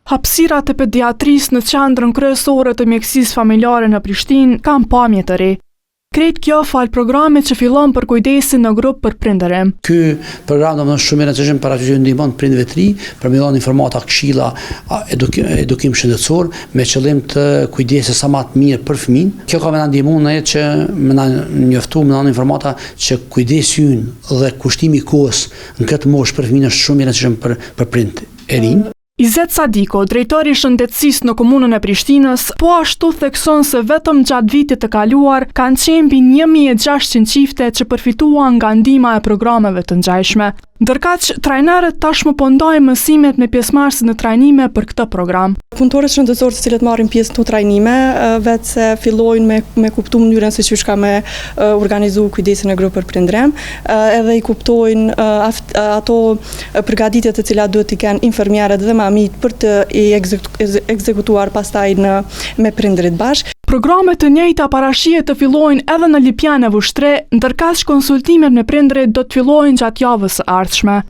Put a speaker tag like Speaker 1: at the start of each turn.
Speaker 1: Hapësirat e pediatrisë në qendrën kryesore të mjekësisë familjare në Prishtinë kanë pamje të re. Krejt kjo fal programit që fillon për kujdesin në grup për prindërim.
Speaker 2: Ky program domethënë shumë i rëndësishëm para që ndihmon prindërve të ri për me dhënë informata, këshilla, edukim shëndetësor me qëllim të kujdeses sa më të mirë për fëmin. Kjo ka më ndihmuar ne që më na njoftu me dhënë informata që kujdesi ynë dhe kushtimi i kohës në këtë moshë për fëmin është shumë i rëndësishëm për prindë e rinj.
Speaker 1: Izet Sadiko, drejtori i shëndetësisë në komunën e Prishtinës, po ashtu thekson se vetëm gjatë vitit të kaluar kanë qenë mbi 1600 çifte që përfituan nga ndihma e programeve të ngjashme. Ndërkaq, trajnerët tashmë po ndajnë mësimet me pjesëmarrësit në trajnime për këtë program.
Speaker 3: Punëtorët shëndetësorë të cilët marrin pjesë në këto trajnime, vetë se fillojnë me kuptu mënyrën se çish ka me organizu kujdesin e grupit për prindërim, edhe i kuptojnë ato përgatitjet të cilat duhet të kenë infermierët dhe mamit për të i ekzekutuar pastaj me prindërit bashkë.
Speaker 1: Programet të njëjta parashihet të fillojnë edhe në Lipjan e Vushtre, ndërkaq konsultimet me prindërit do të fillojnë gjatë javës së ardhshme.